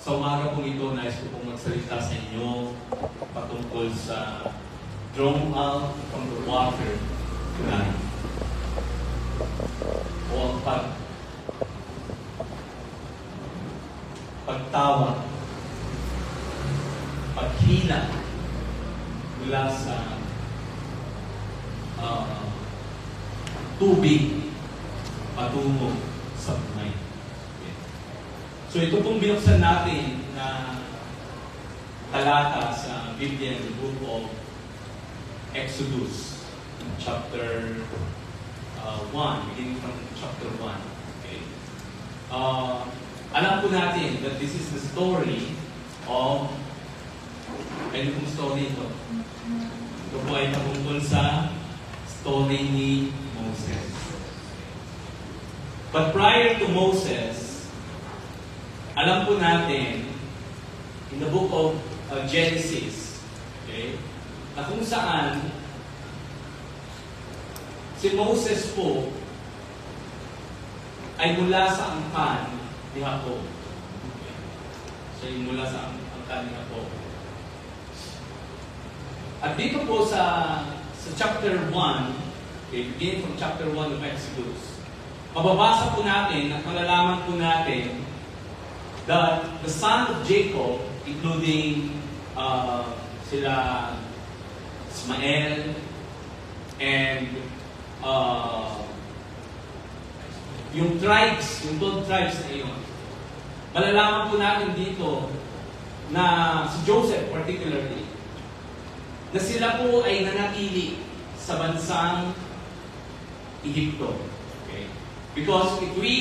Sa umaga pong ito, nais ko pong magsalita sa inyo patungkol sa drawn out from the water tonight. O ang pagtawag, paghila mula sa tubig patungo sa buhay. So ito pong binuksan natin na talata sa Biblia, the book of Exodus, chapter 1, beginning from chapter 1. Okay. Alam po natin that this is the story of, ano pong story ito? Ito po ay tungkol sa story ni Moses. But prior to Moses, alam po natin, in the book of Genesis, okay, na kung saan si Moses po ay mula sa angkan ni Jacob. Okay. So, yung mula sa angkan ni Jacob. At dito po sa chapter 1, okay, begin from chapter 1 of Exodus, mababasa po natin at malalaman po natin that the son of Jacob, including sila Ismael and yung tribes, yung 12 tribes na yun, malalaman po natin dito na si Joseph particularly, na sila po ay nanatili sa bansang Egypto. Okay? Because if we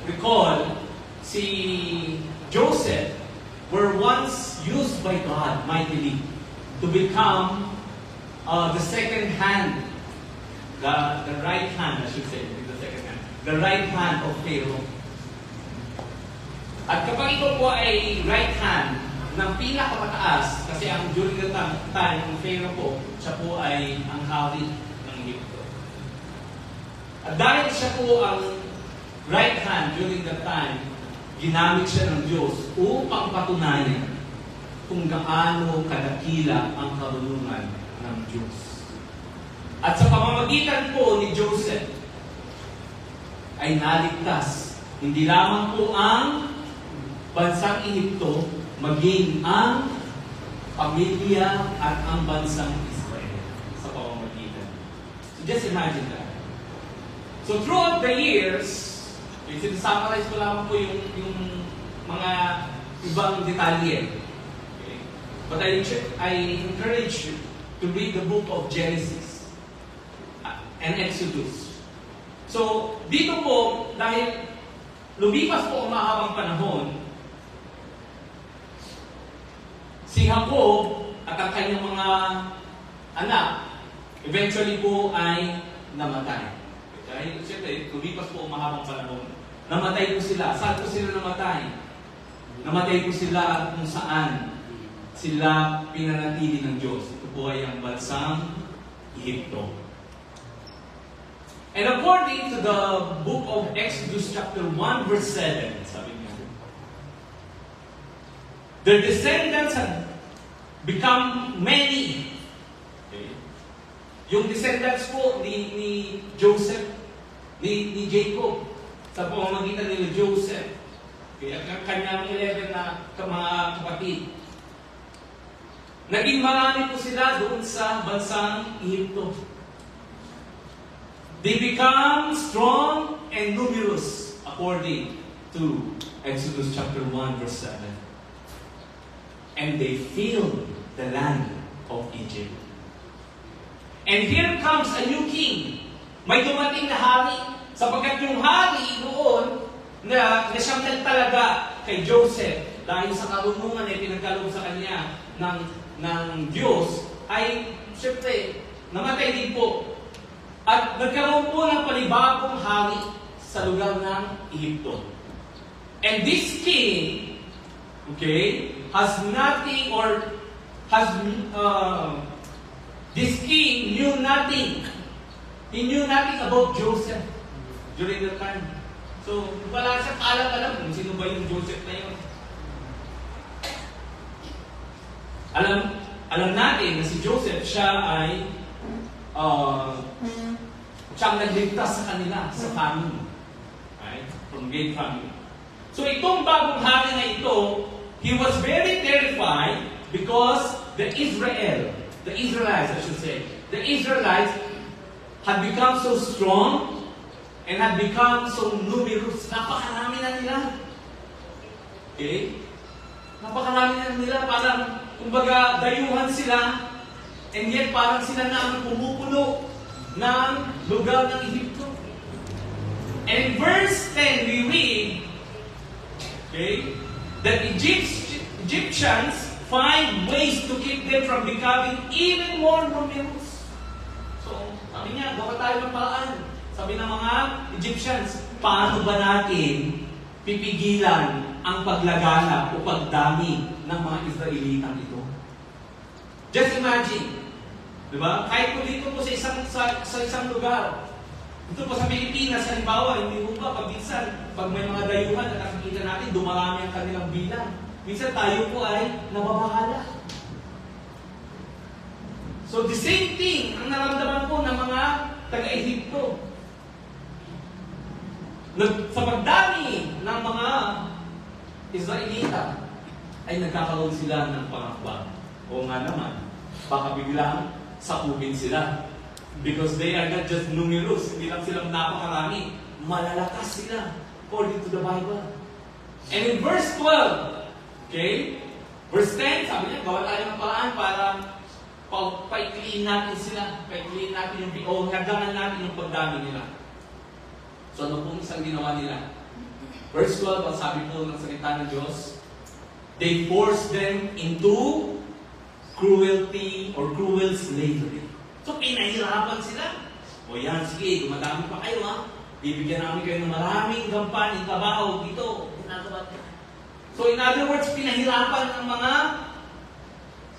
recall, si Joseph were once used by God mightily to become the second hand, the right hand, I should say, the second hand, the right hand of Pharaoh. At kapag ito po ay right hand ng pinakamataas, kasi ang during the time ng Pharaoh po, siya po ay ang hari ng Egypto. At dahil siya po ang right hand during that time, ginamit siya ng Diyos upang patunayan kung gaano kadakila ang karunungan ng Diyos. At sa pamamagitan po ni Joseph, ay naligtas hindi lamang po ang bansang Egypto, maging ang pamilya at ang bansang Israel sa pamamagitan. So just imagine that. So throughout the years, sinasummarize ko lamang po yung mga ibang detalye. Okay? But I encourage you to read the book of Genesis and Exodus. So, dito po, dahil lumipas po ang mahabang panahon, si Jacob at ang kanyang mga anak, eventually po ay namatay. Dahil siyempre, lumipas po ang mahabang panahon. Namatay po sila. Saan po sila namatay? Namatay po sila kung saan sila pinanatili ng Diyos. Ito po ay ang bansang Egypto. And according to the book of Exodus chapter 1 verse 7, sabi niya, their descendants had become many. Okay. Yung descendants po ni Joseph, ni Jacob, sa pamamagitan nila Joseph, okay, at kanyang 11 na mga kapatid. Naging marami po sila doon sa bansang Egypto. They become strong and numerous according to Exodus chapter 1 verse 7. And they filled the land of Egypt. And here comes a new king. May dumating na hari, sapagkat yung hari noon na siyang nagtalaga kay Joseph dahil sa karunungan ay pinagkaloob sa kanya ng Diyos, ay siyempre namatay din po. At nagkaroon po ng panibagong hari sa lugar ng Egypto. And this king, okay, has nothing or has this king knew nothing. He knew nothing about Joseph during that time. So, wala siyang alam kung sino ba yung Joseph na yun. Alam natin na si Joseph, siya ay siyang nagligtas sa kanila, sa family. Right? From great family. So itong bagong hari na ito, he was very terrified because the Israelites, I should say, the Israelites had become so strong and had become so numerous. Napakarami na nila. Okay? Napakarami na nila. Parang, kumbaga, dayuhan sila. And yet, parang sila na ang pumupulo ng lugar ng Egypto. And in verse 10, we read, okay, that Egyptians find ways to keep them from becoming even more numerous. So, sabi niya, gawa tayo ng paraan. Sabi ng mga Egyptians, paano ba natin pipigilan ang paglaganap o pagdami ng mga Israelitang ito? Just imagine, di ba? Kahit po dito po sa isang lugar, dito po sa Pilipinas, halimbawa, hindi po ba, pag may mga dayuhan at nakikita natin, dumarami ang kanilang bilang. Minsan tayo po ay nababahala. So the same thing ang naramdaman po ng mga taga-Ehipto. Sa pagdami ng mga Israelita, ay nagkakaroon sila ng pangakwa. O nga naman, baka biglang sakupin sila. Because they are not just numerous, hindi lang silang napakarami, malalakas sila, according to the Bible. And in verse 12, okay, verse 10, sabi niya, gawa tayo ng paraan para paikliin natin sila, paikliin natin yung hagdangan natin yung pagdami nila. So ano pong isang ginawa nila? Verse 12, ang sabi po ng salita ng Diyos, they forced them into cruelty or cruel slavery. So pinahirapan sila. O yan, sige, dumadami pa kayo ha. Bibigyan namin kayo ng maraming gampanin, trabaho dito. So in other words, pinahirapan ng mga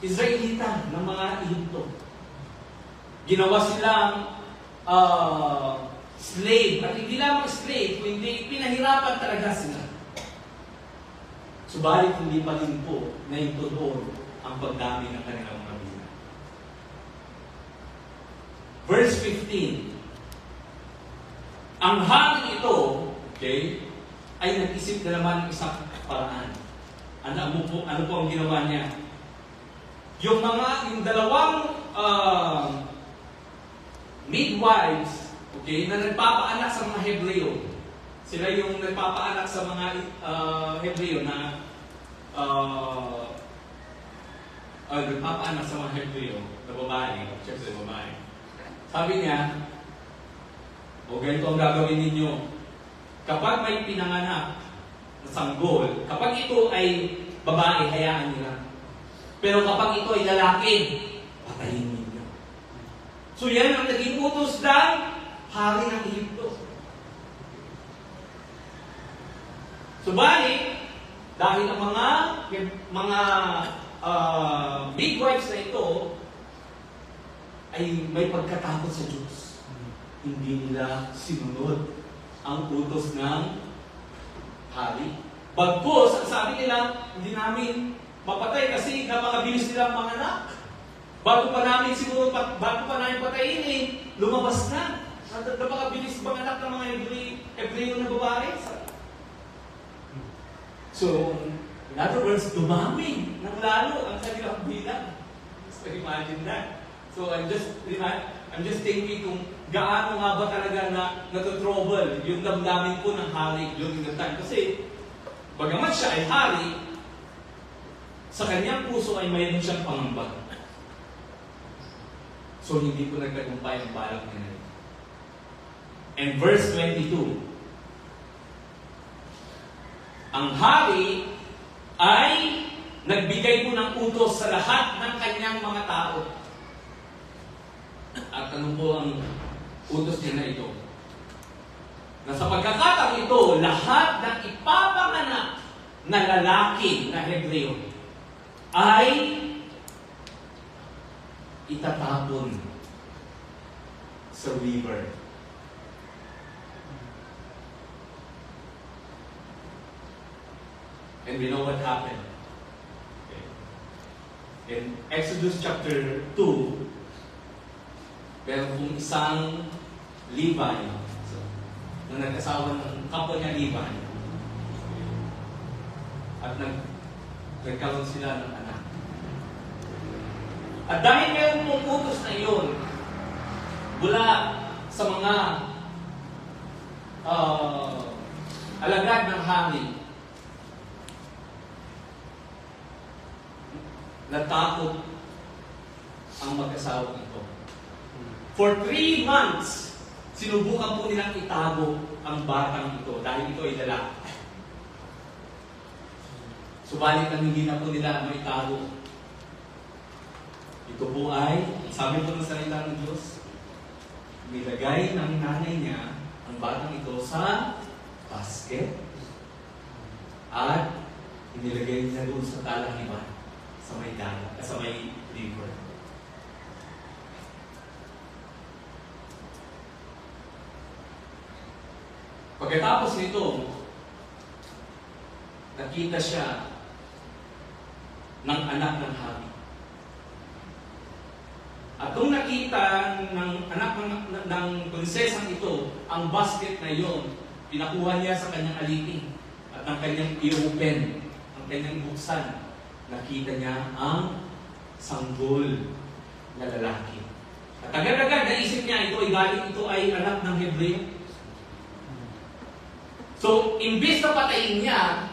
Israelita, ng mga Ehipto. Ginawa silang slave. At hindi lamang slave, kundi pinahirapan talaga sila. Subalit hindi pa rin po na yung totoo ang pagdami ng kanilang mga bilang. Verse 15. Ang hangin ito, okay, ay nag-isip na naman ng isang paraan. Ano po ang ginawa niya? Yung dalawang midwives, okay, na nagpapaanak sa mga Hebreo. Sila yung nagpapaanak sa mga Hebreo na nagpapaanak sa mga Hebreo na babae, siyempre babae. Sabi niya, o ganito ang gagawin ninyo. Kapag may pinanganak na sanggol, kapag ito ay babae, hayaan nila. Pero kapag ito ay lalaki, patayin ninyo. So yan ang naging utos ng hari ng Ehipto. Subalit, dahil ang mga midwives na ito ay may pagkatakot sa Diyos. Hindi nila sinunod ang utos ng hari. Bagkus, ang sabi nila, hindi namin mapatay kasi napakabilis nilang manganak. Bago pa namin patayin, lumabas na. Napakabilis manganak ng mga Hebreo na babae. So, in other words, dumami ng lalo ang kanilang bilang. So imagine that. So I'm just thinking kung gaano nga ba talaga natotrouble yung damdamin po ng hari during the time. Kasi, bagamat siya ay hari, sa kanyang puso ay mayroon siyang pangamba. So hindi po nagtagumpay ang balak niya. And verse 22, ang hari ay nagbigay po ng utos sa lahat ng kanyang mga tao. At ano po ang utos niya na ito? Na sa pagkakataong ito, lahat ng ipapanganak na lalaki na Hebreo ay itatapon sa river. And we know what happened. Okay. In Exodus chapter 2, meron kong isang Levi, na nag-asawa ng kapwa niya Levi. At nagkaroon sila ng anak. At dahil mayroong pong utos na iyon, mula sa mga alagad ng hari, natakot ang mag-asawa ito. For 3 months, sinubukan po nilang itago ang batang ito dahil ito ay lalaki. Subalit ang hindi na po nila maitago. Ito po ay, sabi po ng salita ng Diyos, nilagay ng nanay niya ang batang ito sa basket at inilagay niya doon sa talahiban sa may dagat, sa may river. Pagkatapos nito, nakita siya ng anak ng hari. At nung nakita ng anak ng prinsesang ito, ang basket na iyon, pinakuha niya sa kanyang alipin at ng kanyang i-open, ang kanyang buksan. Nakita niya ang sanggol na lalaki. At agad-agad naisip niya ito ay anak ng Hebreo. So, imbis na patayin niya,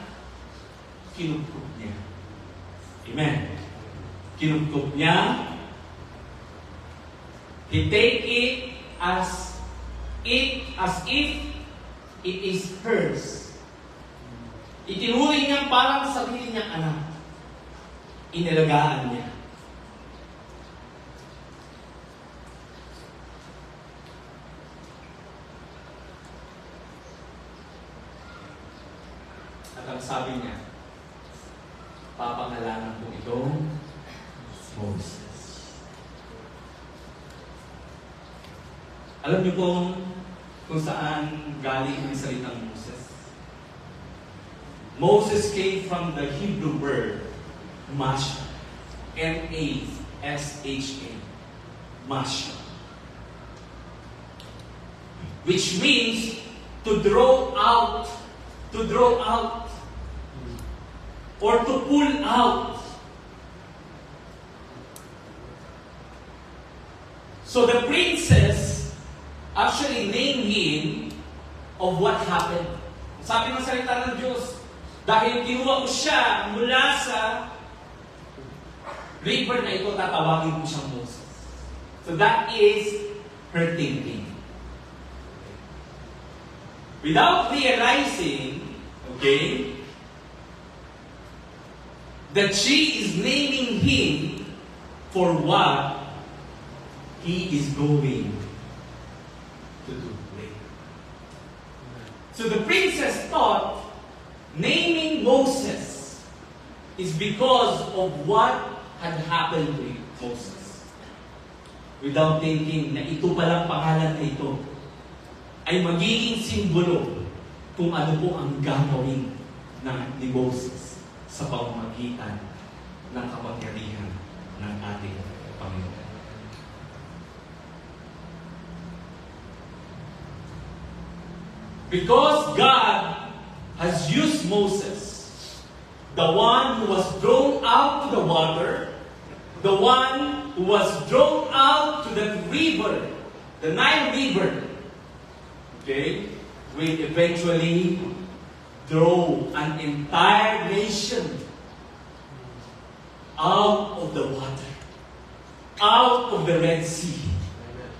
kinupkup niya. Amen. Kinupkup niya. He take it as if it is hers. Itinuring niya parang sarili niyang anak. Inilagaan niya. At ang sabi niya, papangalanan ko itong Moses. Alam niyo kung saan galing ang salitang Moses? Moses came from the Hebrew word Masha. M-A-S-H-A. Masha. Which means to draw out. To draw out. Or to pull out. So the princess actually named him of what happened. Sabi ng salita ng Diyos, dahil kinuha ko siya mula sa river na ito, tatawagin ko siyang Moses. So that is her thinking. Without realizing, okay, that she is naming him for what he is going to do later. So the princess thought naming Moses is because of what had happened to Moses. Without thinking na ito palang pangalan na ito ay magiging simbolo kung ano po ang gagawin ni Moses sa pamamagitan ng kapangyarihan ng ating Panginoon. Because God has used Moses, the one who was thrown out to the water, the one who was thrown out to the river, the Nile River, okay, will eventually draw an entire nation out of the water, out of the Red Sea,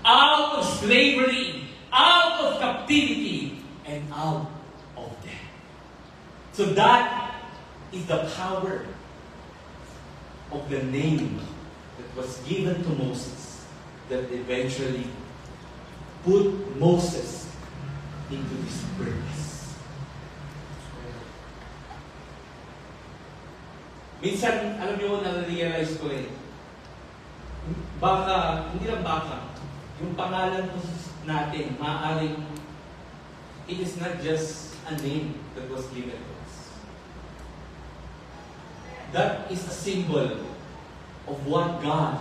out of slavery, out of captivity, and out of death. So that is the power of the name that was given to Moses that eventually put Moses into this purpose. Minsan, alam niyo, na-realize ko baka, hindi lang baka, yung pangalan natin, maaaring it is not just a name that was given to us. That is a symbol of what God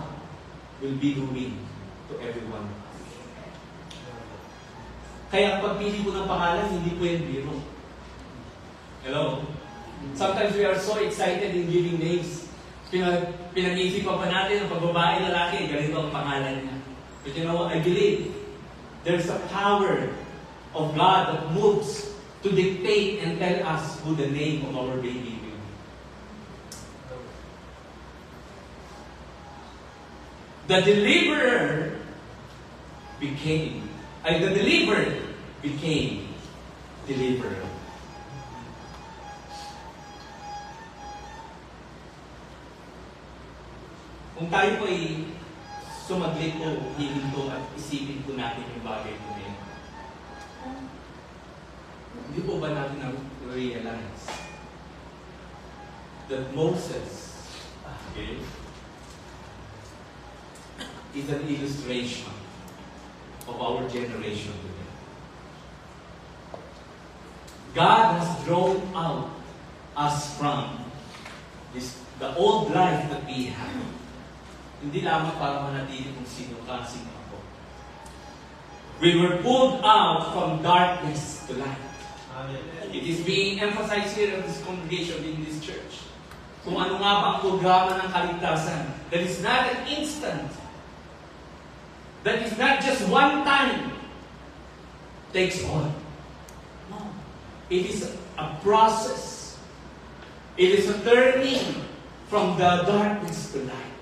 will be doing to everyone. Kaya ang pagpili ko ng pangalan, hindi po yan biro. Hello? Sometimes we are so excited in giving names. Pinag-iisipan pa natin ang pagbabae, lalaki, ganito ang pangalan niya. But you know, I believe there's a power of God that moves to dictate and tell us who the name of our baby will be. The delivered became deliverer. Kung tayo po ay sumaglit po, hihinto at isipin po natin yung bagay po na yun, hindi po ba natin na-realize that Moses is an illustration of our generation today. God has drawn out us from the old life that we have. Hindi lamang para manatili kung sino ka, sino ako. We were pulled out from darkness to light. It is being emphasized here in this congregation, in this church. Kung ano nga ba ang programa ng kaligtasan, that is not an instant. That is not just one time takes all. No. It is a process. It is a turning from the darkness to light.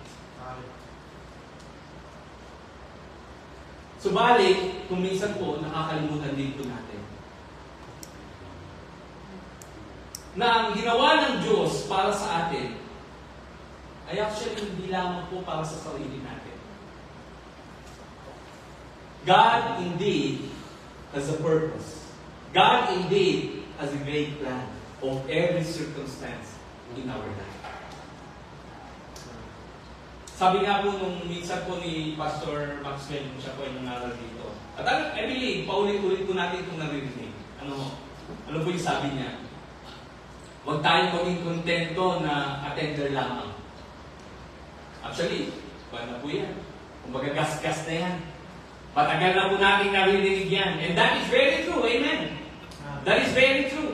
Subalit, kung minsan po, nakakalimutan din po natin na ang ginawa ng Diyos para sa atin ay actually hindi lamang po para sa sarili natin. God indeed has a purpose. God indeed has a great plan of every circumstance in our life. Sabi nga po nung minsan po ni Pastor Maxwell, nung siya po ay nangaral dito. At I believe, paulit-ulit po natin itong naririnig. Ano po yung sabi niya? Huwag tayong maging kontento na attender lamang. Actually, ba na po yan? Kung magagasgas na yan. Patagal na po natin naririnig yan. And that is very true. Amen. That is very true.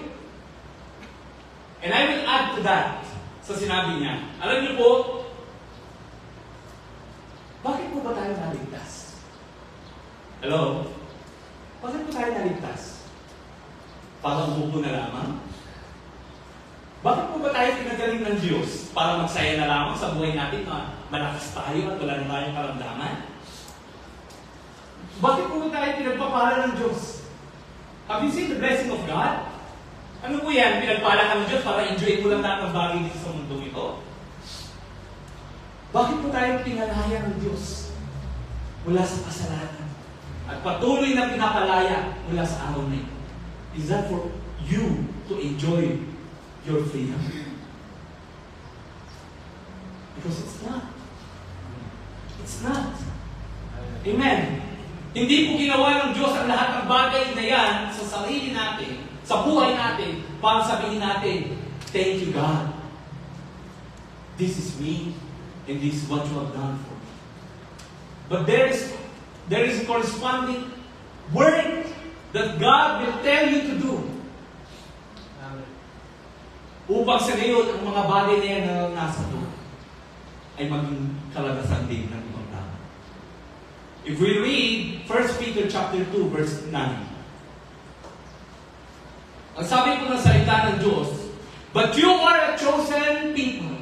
And I will add to that sa sinabi niya. Alam niyo po, bakit po ba tayo naligtas? Hello? Bakit po tayo naligtas? Para umupo na lamang? Bakit po ba tayo pinagaling ng Diyos? Para magsaya na lamang sa buhay natin na malakas tayo at wala na tayong karamdaman? Bakit po ba tayo pinagpapala ng Diyos? Have you seen the blessing of God? Ano po yan? Pinagpala ka ng Diyos para enjoy mo lang lahat ng bagay dito sa mundong ito? Bakit po tayo pinalaya ng Diyos mula sa kasalanan at patuloy na pinapalaya mula sa araw na ito? Is that for you to enjoy your freedom? Because it's not. It's not. Amen. Hindi po ginawa ng Diyos ang lahat ng bagay na yan sa sarili natin, sa buhay natin, para sabihin natin, thank you God. This is me. And this is what you have done for me. But there is a corresponding work that God will tell you to do. Upang sa ngayon, ang mga bagay na yan na nasa doon ay maging kalagasan din ng ibang tao. If we read 1 Peter chapter 2, verse 9, ang sabi po ng salita ng Diyos, but you are a chosen people.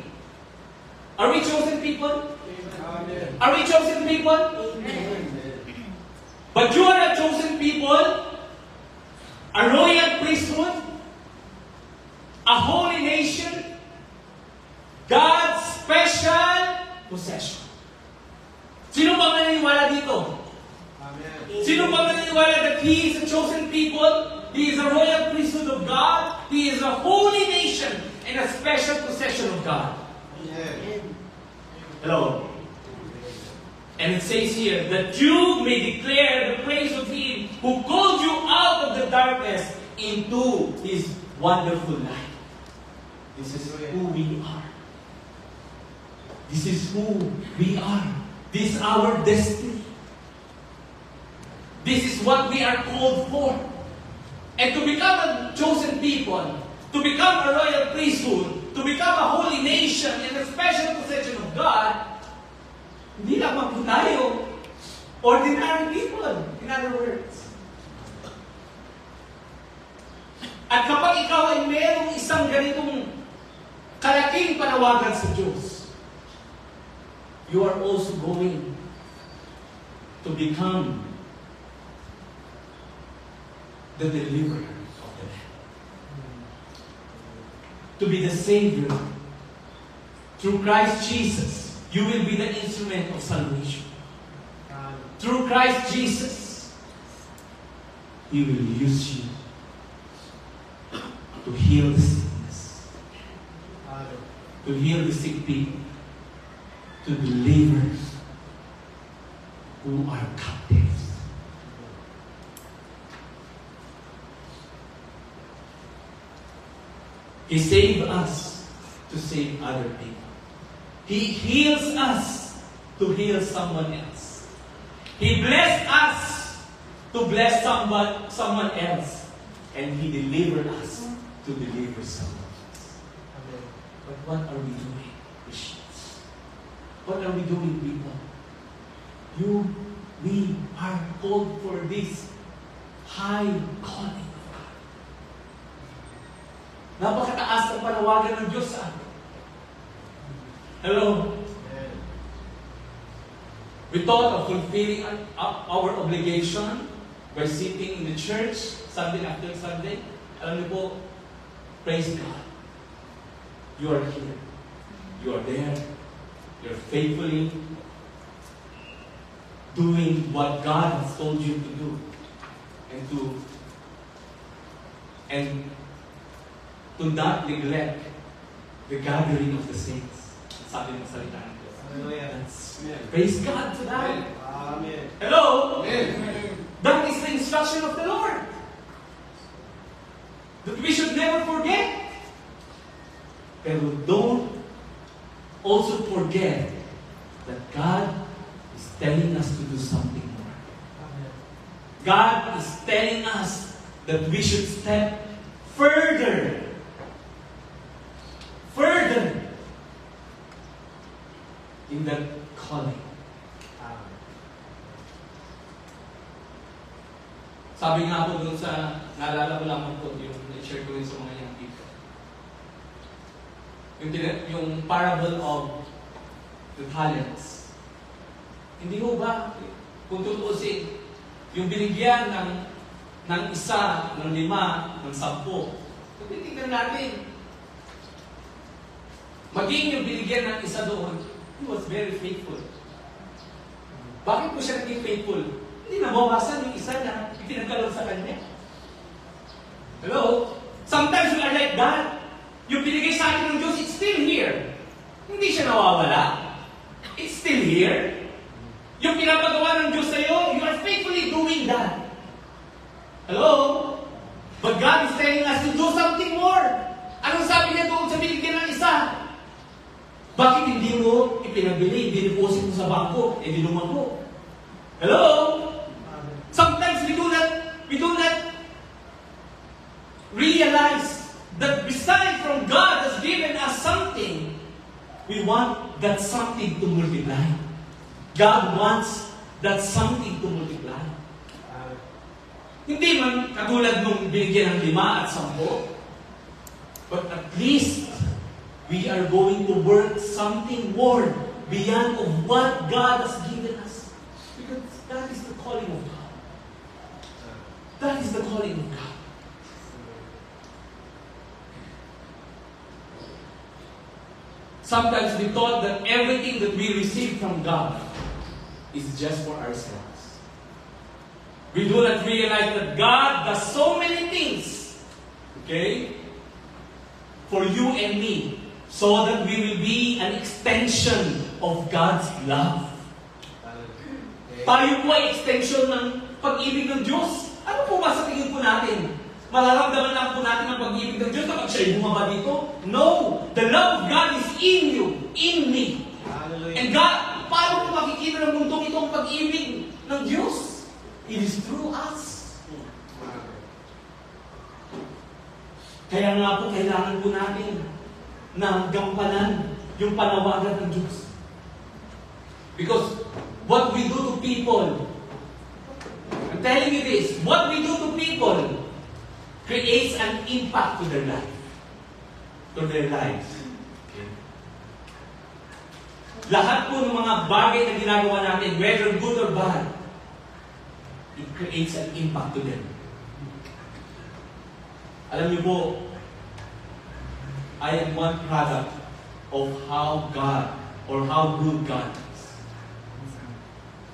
Are we chosen people? Amen. Are we chosen people? Amen. But you are a chosen people, a royal priesthood, a holy nation, God's special possession. Sino bang naniniwala dito? Amen. Sino bang naniniwala that He is a chosen people? He is a royal priesthood of God. He is a holy nation and a special possession of God. Hello. And it says here that you may declare the praise of Him who called you out of the darkness into His wonderful light. This is who we are. This is who we are. This is our destiny. This is what we are called for. And to become a chosen people, to become a royal priesthood, to become a holy nation and a special possession of God, hindi lamang po tayo ordinary people, in other words. At kapag ikaw ay mayroong isang ganitong kalaking panawagan sa Diyos, you are also going to become the deliverer of the land. To be the Savior. Through Christ Jesus, you will be the instrument of salvation. Through Christ Jesus, He will use you to heal the sickness, to heal the sick people, to deliver who are captives. He saved us to save other people. He heals us to heal someone else. He blessed us to bless someone else. And He delivered us to deliver someone else. But what are we doing, Christians? What are we doing, people? We are called for this high calling. Napakataas ng panawagan ng Diyos sa atin. Hello? We thought of fulfilling our obligation by sitting in the church Sunday after Sunday. Alam niyo po, praise God. You are here. You are there. You're faithfully doing what God has told you to do. And to not neglect the gathering of the saints. Sabi ng salita ng Diyos. Praise God for that. Amen. Hello? Amen. That is the instruction of the Lord. That we should never forget. Pero don't also forget that God is telling us to do something more. God is telling us that we should step further in that calling. Sabi nga po dun sa, naalala ko lamang po, yung na-share ko rin sa mga young people. Yung parable of the talents. Hindi ho ba, kung tutuusin, yung binigyan ng isa, ng 5, ng 10, kung titignan natin, maging yung binigyan ng isa doon, he was very faithful. Bakit po siya naging faithful? Hindi nabawasan yung isa na ipinagkaloob sa kanya. Hello? Sometimes we are like that. Yung binigay sa akin ng Diyos, it's still here. Hindi siya nawawala. It's still here. Yung pinapagawa ng Diyos sa iyo, you are faithfully doing that. Hello? But God is telling us to do something more. Anong sabi niya doon sa binigyan ng isa? Bakit hindi mo ipinabili, diniposit mo sa bangko, di lumago? Hello? Sometimes we do not realize that beside from God has given us something, we want that something to multiply. God wants that something to multiply. Hindi man katulad nung binigyan ng 5 at 10, but at least we are going to work something more beyond of what God has given us. Because that is the calling of God. That is the calling of God. Sometimes we thought that everything that we receive from God is just for ourselves. We do not realize that God does so many things, okay, for you and me, so that we will be an extension of God's love. Tayo po ay extension ng pag-ibig ng Diyos. Ano po ba sa tingin po natin? Mararamdaman lang po natin ang pag-ibig ng Diyos kapag siya'y bumaba dito? No! The love of God is in you, in me. Hallelujah. And God, paano mo makikita ng mundong ito ang pag-ibig ng Diyos? It is through us. Kaya nga po, kailangan po natin na gampanan yung panawagan ng Diyos. Because what we do to people, I'm telling you this, what we do to people creates an impact to their life. To their lives. Lahat po ng mga bagay na ginagawa natin, whether good or bad, it creates an impact to them. Alam niyo po, I am one product of how God or how good God is.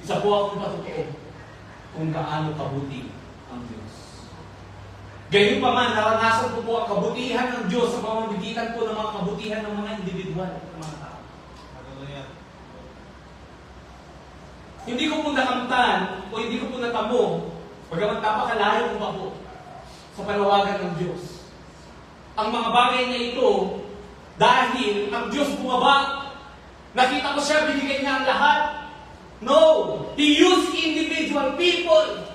Isa po akong patotoo kung gaano kabuti ang Diyos. Gayun pa man, naranasan ko po ang kabutihan ng Diyos sa pamamagitan po ng mga kabutihan ng mga individual at mga tao. Hallelujah. Hindi ko po nakamtan o hindi ko po natamo, bagamat napakalayo ko pa po sa panawagan ng Diyos. Ang mga bagay na ito, dahil ang Diyos bumaba, nakita ko siya, binigay niya ang lahat. No! He used individual people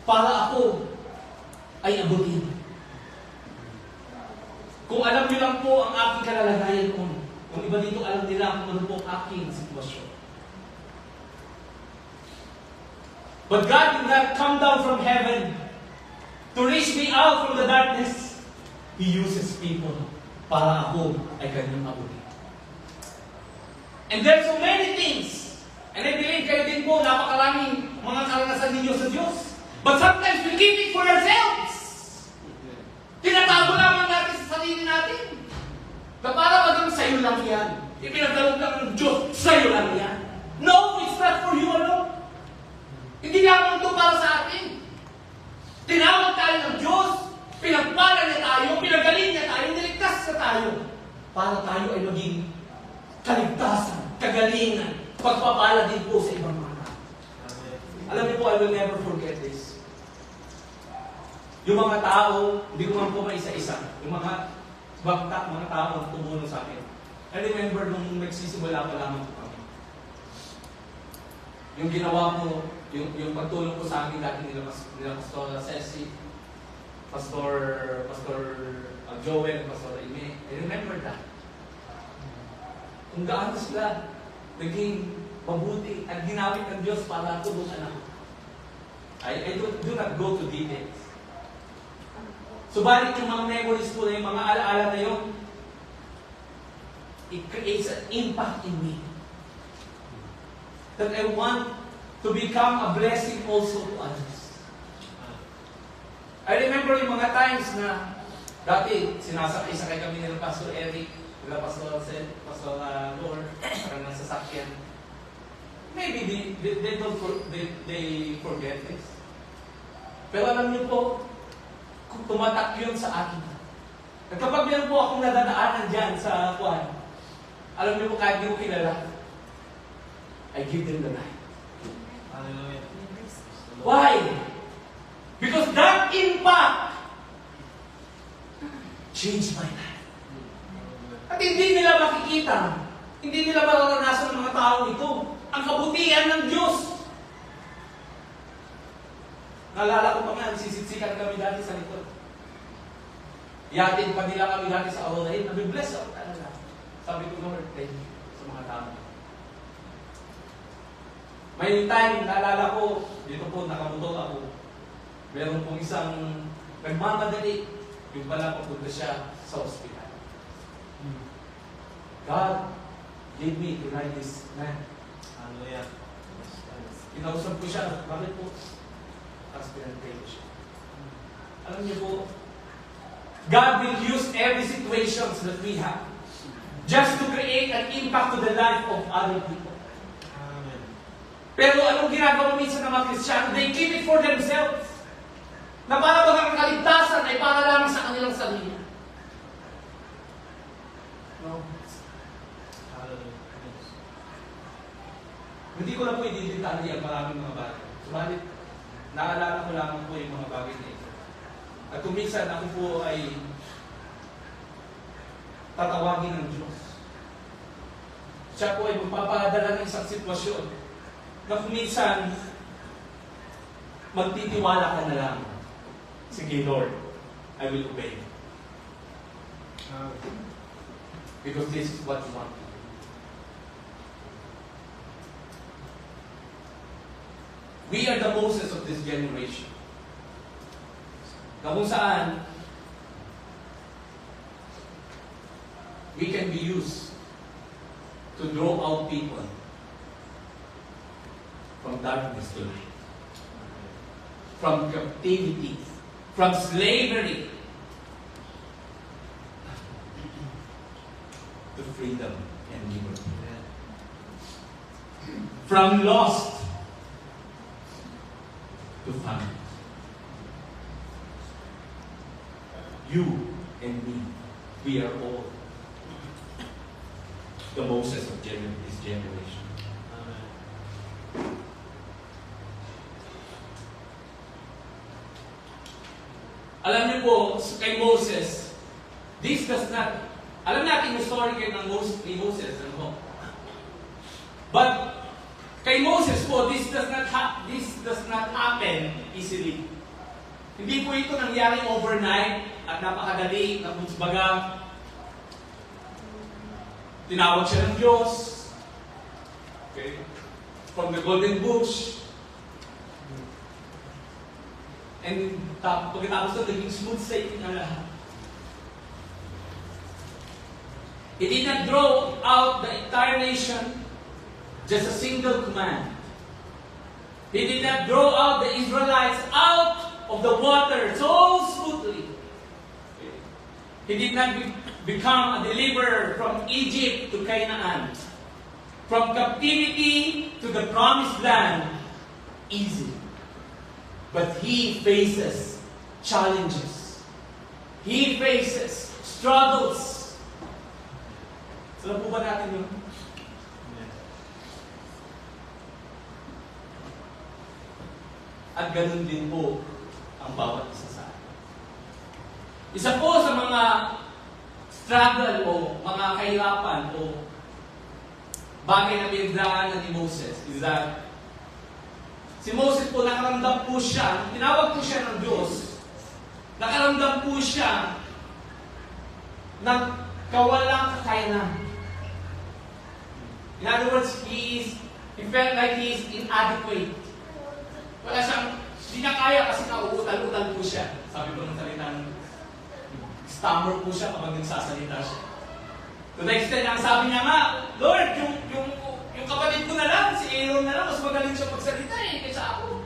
para ako ay abutin. Kung alam niyo lang po ang aking kalalagayan kung iba dito alam nila kung ano po ang aking sitwasyon. But God did not come down from heaven to reach me out from the darkness. He uses people para ako ay kanyang abutin. And there's so many things. And I believe kayo din po, napakaraming mga karanasan ninyo sa Diyos. But sometimes we keep it for ourselves. Tinatago lamang natin sa sarili natin. Na para maging sa'yo lang yan. Ipinagdalog lang ng Diyos, sa'yo lang yan. No, it's not for you alone. Hindi lamang ito para sa atin. Tinawag tayo ng Diyos, pinagpala niya tayo, pinagaling niya tayo, niligtas niya tayo. Para tayo ay maging kaligtasan, kagalingan, pagpapala din po sa ibang mga tao. Alam niyo po, I will never forget this. Yung mga tao, hindi ko man po maisa-isa. Yung mga mga tao ang tumulong sa akin. I remember nung nagsisimula pa lamang po kami. Yung ginawa mo, yung pagtulong ko sa amin dati nila Pastor Ceci, Pastor Joel, Pastor Aime. I remember that. Kung gaano sila naging mabuti at ginamit ng Diyos para tulungan ako. I do not go to details. Subalit yung mga memories ko na yung mga alaala na yun, it creates an impact in me. That I want to become a blessing also to others. I remember yung mga times na dati sinasakay kami nila Pastor Eric, nila Pastor Seth, Pastor Lord, parang nasa sakyan. Maybe they forget this. Pero alam niyo po, kung tumatak yun sa akin. At kapag meron po akong nadadaanan dyan sa kuwan, alam niyo po kahit di ko kilala, I give them the light. Hallelujah. Why? Because that impact changed my life. At hindi nila makikita, hindi nila mararanasan ng mga tao ito, ang kabutihan ng Diyos. Naalala ko pa nga, sisiksikan kami dati sa likod. Iyatin pa nila kami dati sa Aurora Hill. Nabibless ako talaga. Sabi ko, Lord, thank you sa mga tao. May time, naalala ko, dito po, nakamotor ako. Meron pong isang nagmamadali. Yung pala, papunta siya sa ospital. God gave me to ride this man. Hallelujah. Kinausap ko siya, bakit po? Tapos pinag-pray ko siya. Alam niyo po, God will use every situations that we have just to create an impact to the life of other people. Amen. Pero anong ginagawa minsan ng mga Kristiyano? They keep it for themselves. Na para bang ang kaligtasan ay para lang sa kanilang sarili. No? Hallelujah. Hindi ko na po i-detalye ang maraming mga bagay. Subalit, naalala ko lamang po yung mga bagay na ito. At kung minsan ako po ay tatawagin ng Diyos. siya po ay magpapadala ng isang sitwasyon na kung minsan, magtitiwala ka na lang. Sige, Lord, I will obey. Because this is what you want. We are the Moses of this generation. Na kung saan, we can be used to draw out people from darkness to light, from captivity, from slavery to freedom and liberty, from lost to found. You and me, we are all the Moses of this generation. Alam niyo po, kay Moses, this does not, alam natin yung story kay ng Moses, ano po? But, kay Moses po, this does not happen easily. Hindi po ito nangyari overnight at napakadali, na kumbaga, tinawag siya ng Diyos, okay, from the golden bush, and pagkatapos na naging smooth sailing na lahat. He did not draw out the entire nation, just a single command. He did not draw out the Israelites out of the water so smoothly. He did not become a deliverer from Egypt to Canaan, from captivity to the promised land easy. But he faces challenges. He faces struggles. Alam po ba natin yun? At ganun din po ang bawat isa sa atin. Isa po sa mga struggle o mga kahirapan o bagay na pinagdaanan ni Moses is that si Moses po, nakaramdam po siya, tinawag po siya ng Diyos, nakaramdam po siya ng kawalang kakayanan. In other words, he felt like he is inadequate. Wala siyang, hindi niya kaya kasi nauutal-utal po siya. Sabi ko ng salitang, stammer po siya kapag nagsasalita siya. To the extent, ang sabi niya nga, Lord, yung kapatid ko na lang, si Aaron na lang, mas magaling siya magsalita kaysa ako.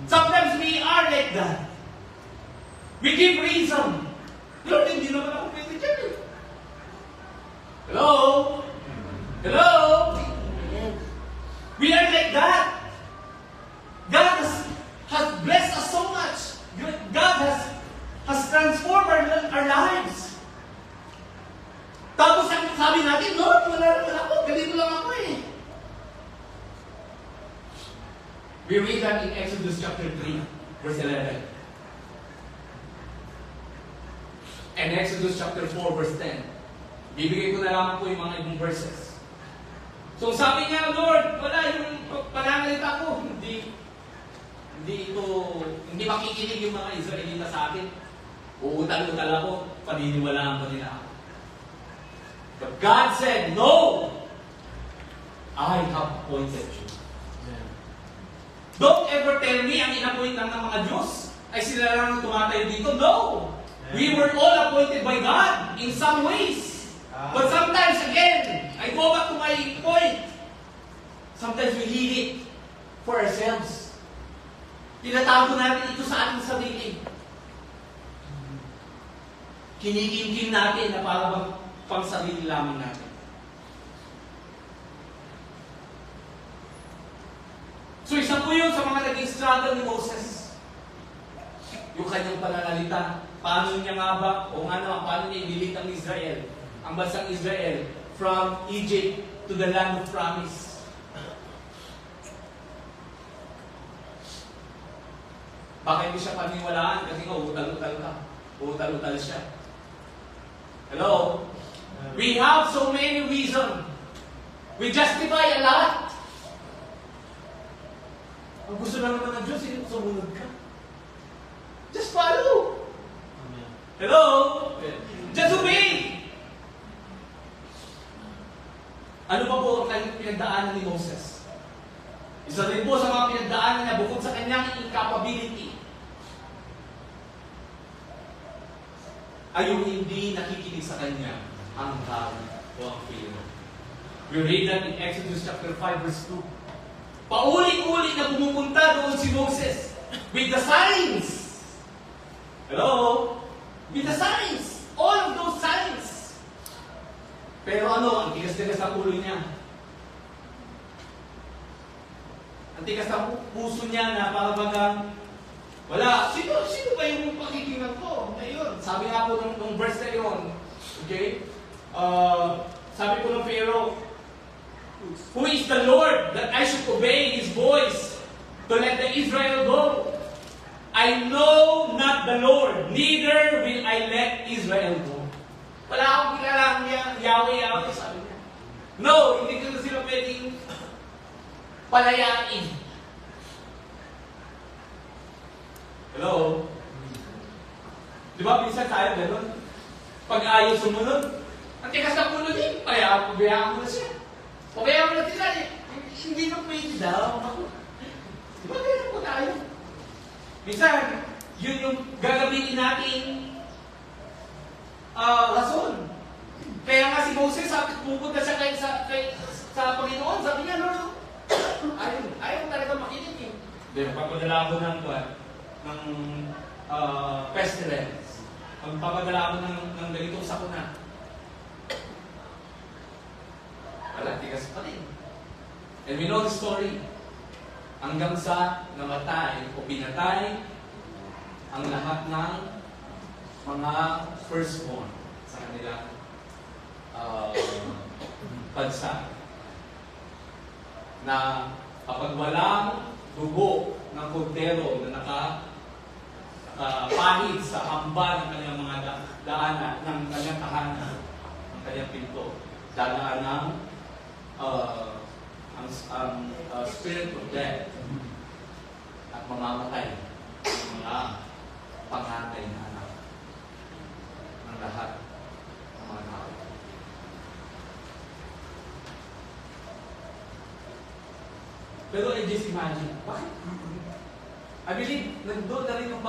Sometimes we are like that. We give reason. Lord, hindi naman ako pwede dyan eh. Hello? Hello? We are like that. God has blessed us so much. God has transformed our lives. Tapos ang sabi natin, Lord, wala naman ako, ganito lang ako eh. We read that in Exodus chapter 3, verse 11. And Exodus chapter 4, verse 10. Bibigay ko na lamang po yung mga ibang verses. So sabi niya, Lord, wala yung panangalita ko. Hindi makikinig yung mga Israelita sa akin. Uutal-utal ako, paniniwalaan pa nila ako. But God said, no! I have appointed you. Don't ever tell me ang inappoint lang ng mga Diyos ay sila lang tumatayo dito. No! We were all appointed by God in some ways. But sometimes, again, I go back to my point. Sometimes we heal it for ourselves. Tinatago natin ito sa ating sarili. Kinikimkim natin na para bang pang sarili lamang natin. So isa po yun sa mga naging struggle ni Moses. Yung kanyang pananalita. Paano niya nga ba, o nga naman, paano niya inilit ang Israel, ang bansang Israel, from Egypt to the land of promise. Baka hindi siya paniwalaan kasi nga utal-utal ka. Utal-utal siya. Hello? We have so many reasons We justify a lot. Ang gusto lang naman ng Diyos, sumunod ka. Just follow. Amen. Hello? Just obey. Ano pa po ang kanyang pinagdaanan ni Moses? Isa rin po sa mga pinagdaanan niya bukod sa kanyang incapability ay yung hindi nakikinig sa kanya ang tao o ang Pharaoh. We read that in Exodus chapter 5 verse 2. Paulit-ulit na pumupunta doon si Moses with the signs. Hello? With the signs. All of those signs. Pero ano, ang tigas-tigas ng ulo niya. Ang tigas ng puso niya na parang wala. Sino ba yung pakikinggan ko ngayon? Sabi nga po nung verse na yun. Okay? Sabi po ng Pharaoh, who is the Lord that I should obey His voice to let the Israel go? I know not the Lord, neither will I let Israel go. Wala akong kilalang Yahweh, sabi niya. No, hindi ko na sila pwedeng palayain. Hello? Di ba, minsan tayo gano'n? Pag ayaw sumunod, ang tikas ng ulo din, pabayaan mo na siya. Pabayaan mo na sila, hindi na pwede daw. Di ba, gano'n po tayo? Minsan, yun yung gagamitin natin rason. Kaya nga si Moses, pupunta siya sa Panginoon, sabi niya, Lord, ayaw talaga makinig eh. Then, pagpadala ko ng pestilence. Pagpapadala ko ng ganitong sakuna. Wala, tigas pa rin. And we know the story. Hanggang sa namatay o pinatay ang lahat ng mga firstborn sa kanilang bansa. Na kapag walang dugo ng kordero na nakapahid sa hamba ng kanyang mga daanan, ng kanyang tahanan, ng kanyang pinto, dadaan ng ang spirit of death at mamamatay ng mga pangatay na anak ng lahat ng mga tao. Pero just imagine, bakit? I believe, nagdoon na rin yung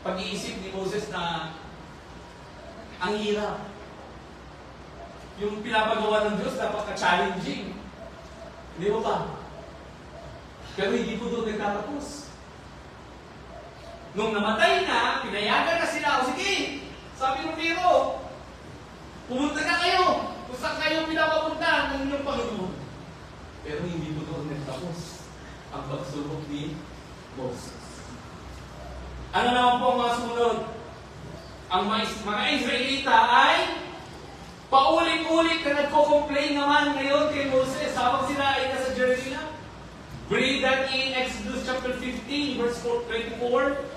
pag-iisip ni Moses na ang hirap. Yung pinapagawa ng Diyos, napaka-challenging. Hindi mo ba? Pero hindi po doon nagtatapos. Nung namatay na, pinayagan na sila. O sige, sabi ng Pharaoh, pumunta na kayo. Kung saan kayo pinapapunta ng inyong Panginoon. Pero hindi po doon nagtapos ang pagsubok ni Moses. Ano naman po ang mga sumunod? Ang mga Israelita ay paulit-ulit na nagko-complain naman ngayon kay Moses habang sila ay nasa journey na. Read that in Exodus chapter 15 verse 24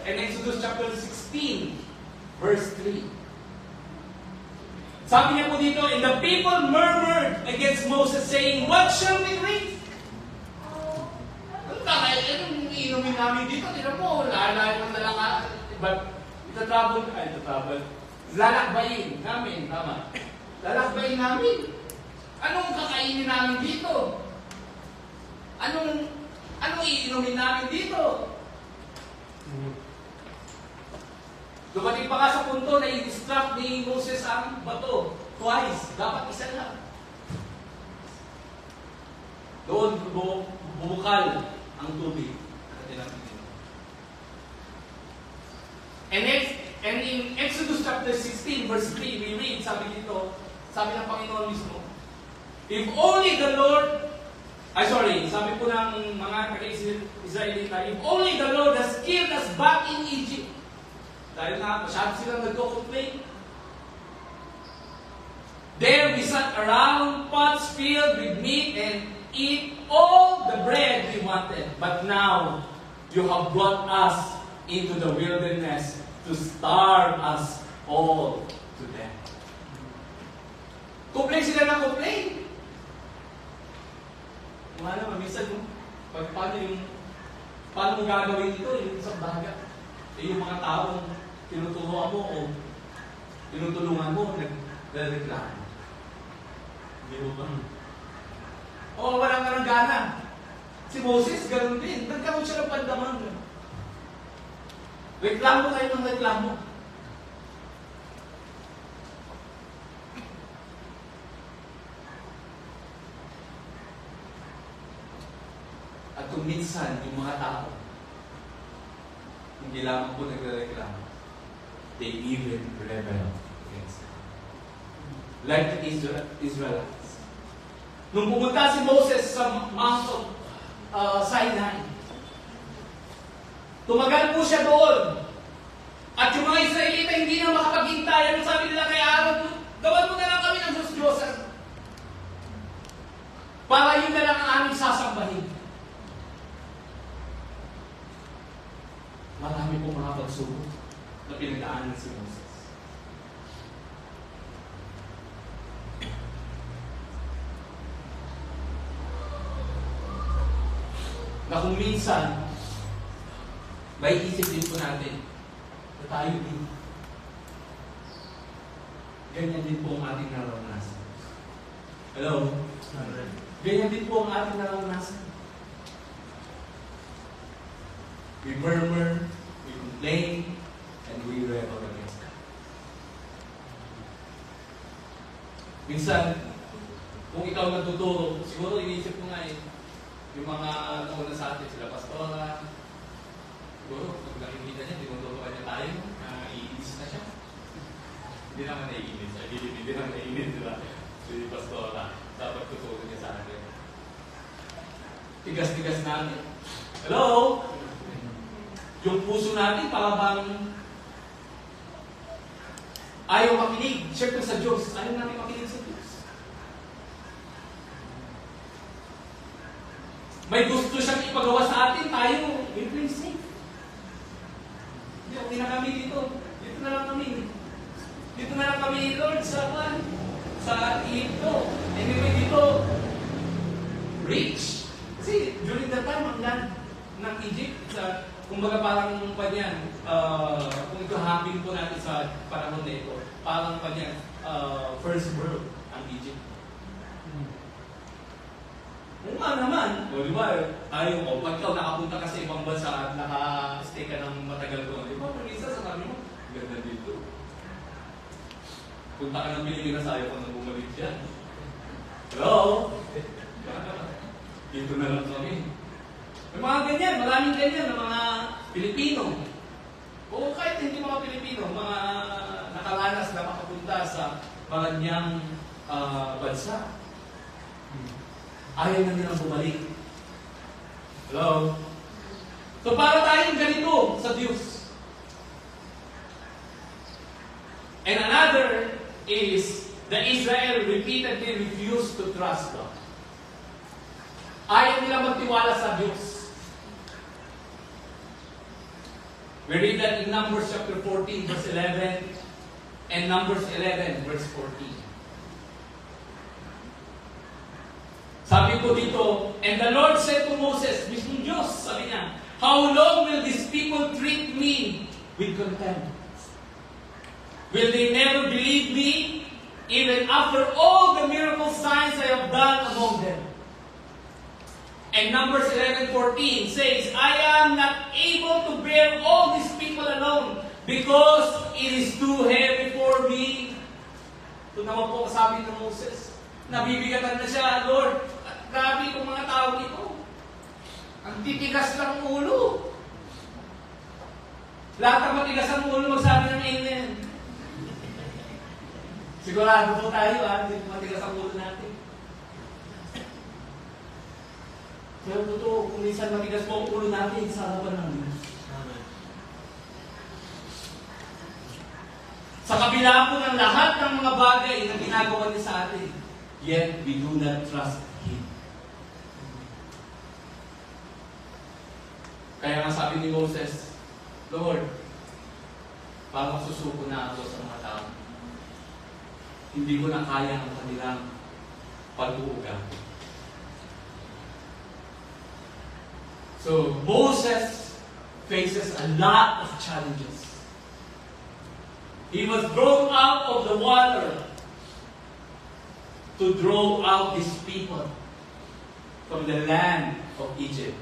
and Exodus chapter 16 verse 3. Sabi niya po dito, and the people murmured against Moses saying, what shall we drink? Anong iinumin namin dito? Tira po, lalayo ng dalaka. Lalakbayin namin, tama. Lalakbayin namin. Anong kakainin namin dito? Anong iinumin namin dito? Dumating pa nga sa punto na i-distract ni Moses ang bato. Twice. Dapat isa lang. Doon bubukal ang tubig. And in Exodus chapter 16 verse 3, we read, sabi ng Panginoon mismo, if only the Lord, sabi po ng mga taga-Israelita, if only the Lord has killed us back in Egypt. Dahil nga, masyado silang nagko-complain. There we sat around pots filled with meat and eat all the bread we wanted. But now, you have brought us into the wilderness to starve us all to death. Complain sila ng complain. Mga naman, minsan, no? Paano mo gagawin ito? Yung isang baga. Yung mga taong tinuturuan mo o tinutulungan mo, nagreklamo. Hindi mo ba? O, walang ka ng gana. Si Moses, ganun din. Nagkaroon siya ng pandaman. Reklamo kayo ng reklamo. At kung minsan, yung mga tao, hindi lamang po nagre-reklamo, they even rebel against God. Like the Israelites. Nung pumunta si Moses sa Mount of Sinai, tumagal po siya doon. At yung mga Israelita hindi na makapaghintay. Ano sabi nila kay Aaron? Gawan mo na lang kami ng Diyos-Diyosan. Para yun na lang ang aming sasambahin. Marami pong mga pagsubok na pinagdaanan si Moses. Na kung minsan, may isip din po natin na tayo din. Ganyan din po ang ating naranasan. Hello? Ganyan din po ang ating naranasan. We murmur, we complain, and we rebel against God. Minsan, kung ikaw nagtuturo, siguro iniisip ko nga yung mga nauna sa atin, sila pastora, siguro, pag nakikita niya, tinuturuan niya tayo, iinis na siya. Hindi naman naiinis, hindi naman naiinis, di ba? Si pastora, dapat tuturo niya sa atin. Tigas-tigas namin. Hello? Yung puso natin, parang ayaw makinig. Siyempre sa Diyos, ayaw natin makinig sa Diyos. May gusto siyang ipagawa sa atin, tayo, we'll play safe. Hindi, okay na kami dito. Dito na lang kami. Dito na lang kami, Lord, sa Egypto. Anyway, dito, rich. Kasi during that time, ang land ng Egypt, kumbaga parang kanyan, kung ito hapin po natin sa panahon na ito, parang kanyan, first world ang Egypt. Kung naman, o di ba, tayo, pag ikaw nakapunta ka sa ibang bansa at naka-stay ka ng matagal doon, di ba, minsan sa kami mo, ganda dito. Punta ka ng Pilipinas, ayaw ka na bumalik dyan. Hello? Dito na lang kami. May mga ganyan, maraming ganyan na mga Pilipino. O kahit hindi mga Pilipino, mga nakaranas na makapunta sa maranyang bansa. Ayaw na nilang bumalik. Hello? So para tayong ganito sa Diyos. And another is the Israel repeatedly refused to trust God. Ayaw nila magtiwala sa Diyos. We read that in Numbers chapter 14, verse 11, and Numbers 11, verse 14. Sabi ko dito, and the Lord said to Moses, mismong Diyos, sabi niya, how long will these people treat me with contempt? Will they never believe me, even after all the miracle signs I have done among them? And Numbers 11:14 says, I am not able to bear all these people alone because it is too heavy for me. Ito naman po kasabi ng Moses. Nabibigatan na siya, Lord. Grabe itong mga tao ito. Ang titigas ng ulo. Lahat ng matigas ang ulo magsabi ng amen. Sigurado po tayo, hindi matigas ang ulo natin. Pero totoo, kung minsan matigas po ang ulo natin, sa harapan ng Diyos. Sa kabila po ng lahat ng mga bagay na ginagawa niya sa atin, yet we do not trust Him. Kaya nga sabi ni Moses, Lord, parang susuko na ako sa mga tao. hindi ko na kaya ang kanilang pag-uuga. So, Moses faces a lot of challenges. He was thrown out of the water to draw out his people from the land of Egypt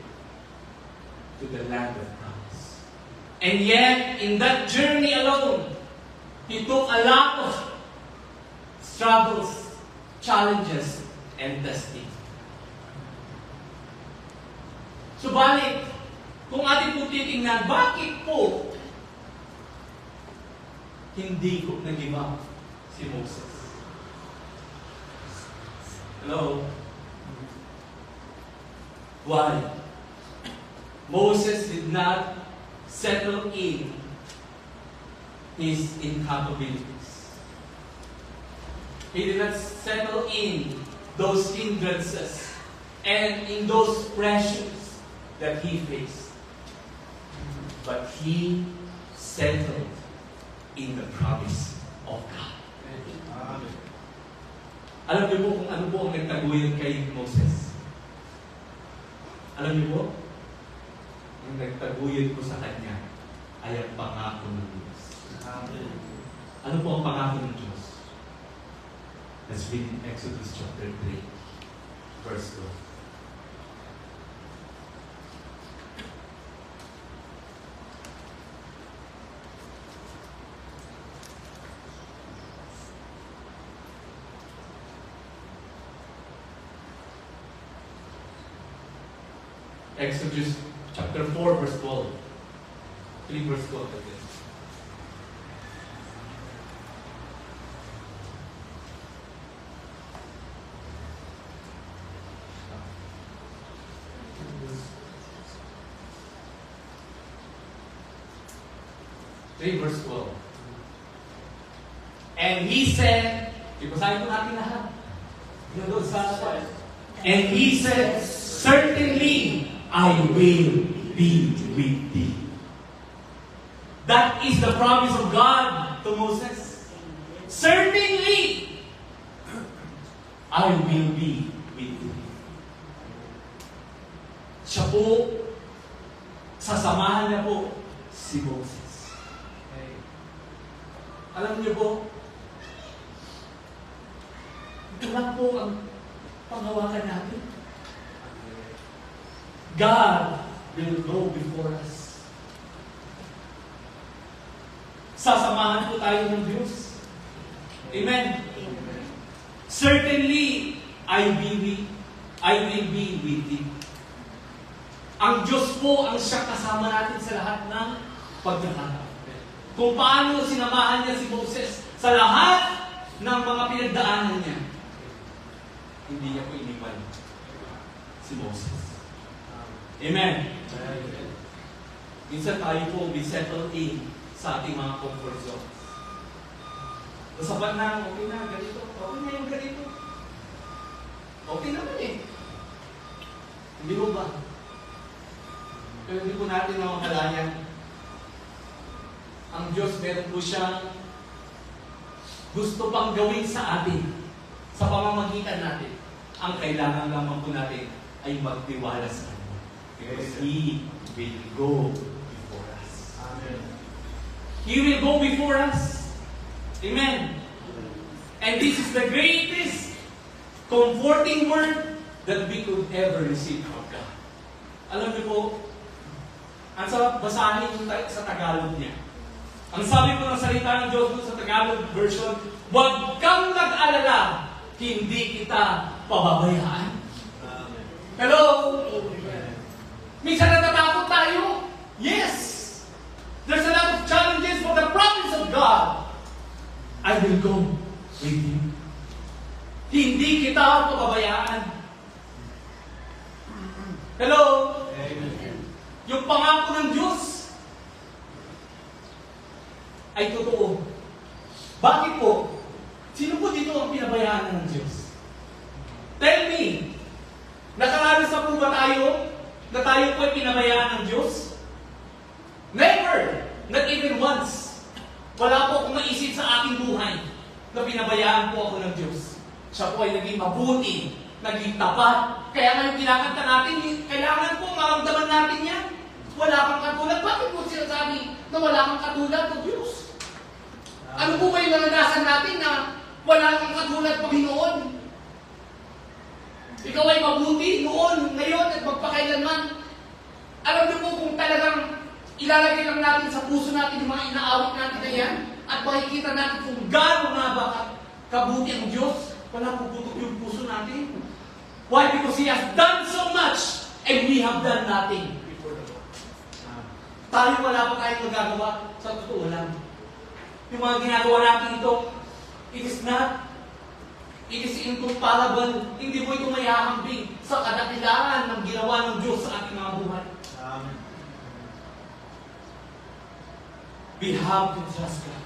to the land of promise. And yet, in that journey alone, he took a lot of struggles, challenges, and testing. Subalit, kung ating po titingnan, bakit po hindi ko nag-give up si Moses? Hello? Why? Moses did not settle in his incapabilities. He did not settle in those hindrances and in those pressures that he faced. But he settled in the promise of God. Amen. Alam niyo po kung ano po ang nagtaguyod kay Moses? Alam niyo po? Ang nagtaguyod po sa kanya ay ang pangako ng Diyos. Amen. Ano po ang pangako ng Diyos? Let's read in Exodus chapter 3, verse 2. Exodus chapter 4, verse 12. 3 verse 12 again. Verse 12. And he said, ibasahin po natin lahat. Yun doon sa And he said, certainly I will be with thee. That is the promise of God to Moses. Certainly I will be with thee. Siya po, sasamahan niya po si Moses. Alam niyo po, ito lang po ang panghawakan natin. God will go before us. Sasamahan po tayo ng Diyos. Amen. Certainly, I will be with thee. Ang Diyos po ang siya kasama natin sa lahat ng pagkakataon. Kung paano sinamahan niya si Moses sa lahat ng mga pinagdaanan niya, hindi niya po iniwan si Moses. Amen. Minsan tayo po be settled in sa ating mga comfort zones. Sapat na, okay na, ganito. Okay na yung ganito. Okay naman eh. Hindi mo ba? Pero hindi po natin namamalayan. Ang Diyos meron po siyang gusto pang gawin sa atin, sa pamamagitan natin. Ang kailangan lamang po natin ay magtiwala sa Kanya. Because He will go before us. Amen. He will go before us. Amen. And this is the greatest comforting word that we could ever receive from God. Alam niyo po, ang sarap basahin yung sa Tagalog niya. Ang sabi po ng salita ng Diyos sa Tagalog version, huwag kang mag-alala, hindi kita pababayaan. Amen. Hello? Amen. Minsan natatakot tayo. Yes! There's a lot of challenges, but the promise of God, I will go with you. Hindi kita pababayaan. Hello? Amen. Yung pangako ng Diyos ay totoo. Bakit po? Sino po dito ang pinabayaan ng Diyos? Tell me, nakaranas na po ba tayo na tayo po ay pinabayaan ng Diyos? Never! Not even once. Wala po akong maisip sa aking buhay na pinabayaan pinabayaan po ako ng Diyos. Siya po ay naging mabuti, naging tapat. Kaya ngayon kinakanta natin, kailangan po maramdaman natin yan. Wala kang katulad. Bakit po sinasabi na wala kang katulad ng Diyos? Ano po ba yung naranasan natin na wala kang katulad Panginoon? Ikaw ay mabuti noon, ngayon, at magpakailanman. Alam niyo po kung talagang ilalagay lang natin sa puso natin yung mga inaawit natin na yan, at makikita natin kung gaano nga ba kabuti ang Diyos, wala puputok yung puso natin. Why? Because He has done so much, and we have done nothing before the Lord. Tayo wala pa tayong magagawa, sa totoo lang. Yung mga ginagawa natin ito, it is incomparable. Hindi mo ito mayahambing sa kadakilaan ng ginawa ng Diyos sa ating mga buhay. Amen. We have to trust God.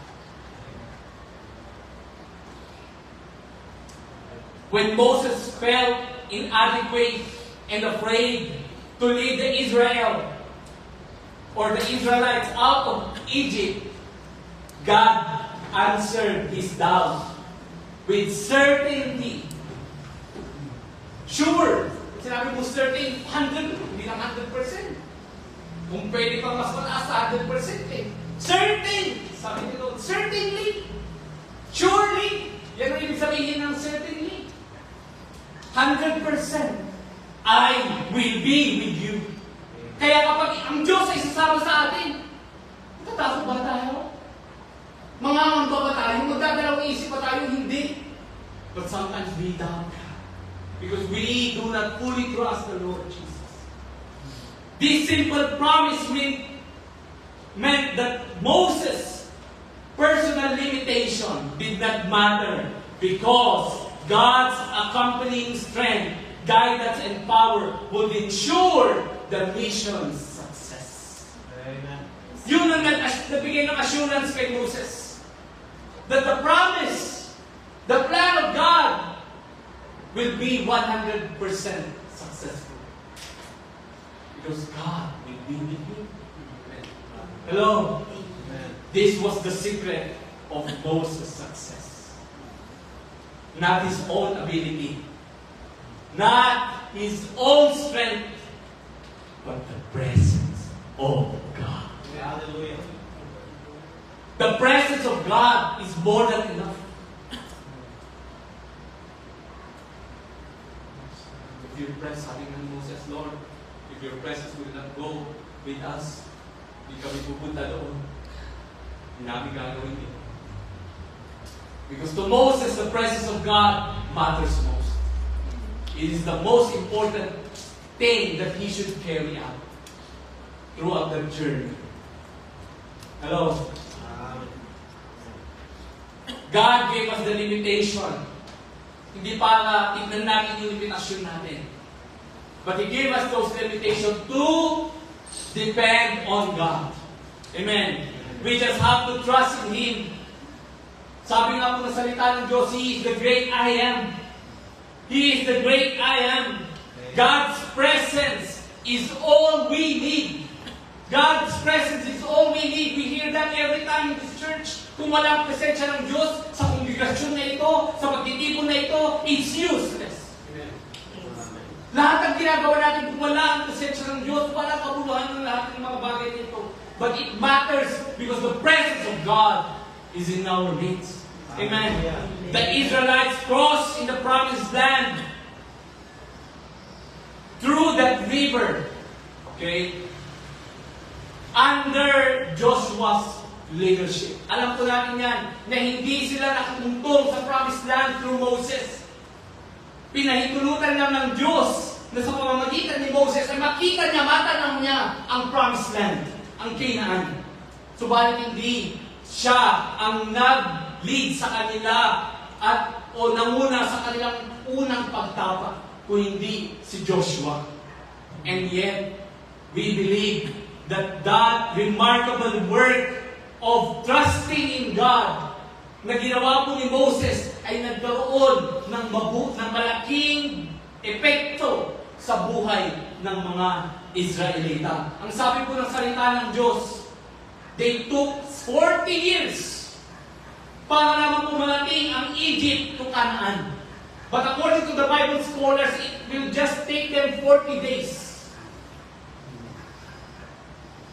When Moses felt inadequate and afraid to lead the Israelites out of Egypt, God answered his doubt with certainty. Sure. Sinabi mo certain, 100, hindi lang 100%. Kung pwede pang mas mataas sa 100% eh. Certain! Sabi nito, certainly. Surely. Yan ang ibig sabihin ng certainly. 100%. I will be with you. Kaya kapag ang Diyos ay sasama sa atin, tatakot ba tayo? Mangangamba ba tayo? Magdadalawang isip ba tayo? Hindi. But sometimes we doubt God. Because we do not fully trust the Lord Jesus. This simple promise meant that Moses' personal limitation did not matter because God's accompanying strength, guidance, and power would ensure the mission's success. Amen. Yun ang nabigay ng assurance kay Moses. That the promise, the plan of God will be 100% successful. Because God will be with you. Hello? Amen. This was the secret of Moses' success. Not his own ability, not his own strength, but the presence of God. Hallelujah. The presence of God is more than enough. If your presence, sabi ng Moses, Lord, if your presence will not go with us, hindi kami pupunta doon. Hindi namin gagawin ito. Because to Moses, the presence of God matters most. It is the most important thing that he should carry out throughout the journey. Hello? Amen. God gave us the limitation. Hindi para tignan natin yung limitasyon natin. But He gave us those limitations to depend on God. Amen. We just have to trust in Him. Sabi nga po ng salita ng Diyos, He is the great I am. He is the great I am. God's presence is all we need. God's presence is all we need. We hear that every time in this church. Kung walang presensya ng Diyos sa kongregasyon na ito, sa pagtitipon na ito, it's useless. Amen. Lahat ng ginagawa natin, kung wala ang presensya ng Diyos, wala kabuluhan ng lahat ng mga bagay nito. But it matters because the presence of God is in our midst. Amen. The Israelites crossed in the promised land through that river. Okay? Under Joshua's leadership. Alam ko natin yan, na hindi sila nakatungtong sa promised land through Moses. Pinahintulutan lang ng Diyos na sa pamamagitan ni Moses ay makita niya, matanang niya ang promised land, ang Canaan. Subalit hindi siya ang nag-lead sa kanila o nanguna sa kanilang unang pagtapak, kung hindi si Joshua. And yet, we believe that remarkable work of trusting in God na ginawa po ni Moses ay nagkaroon ng malaking epekto sa buhay ng mga Israelita. Ang sabi po ng salita ng Diyos, they took 40 years para naman pumarating ang Egypt to Canaan. But according to the Bible scholars, it will just take them 40 days.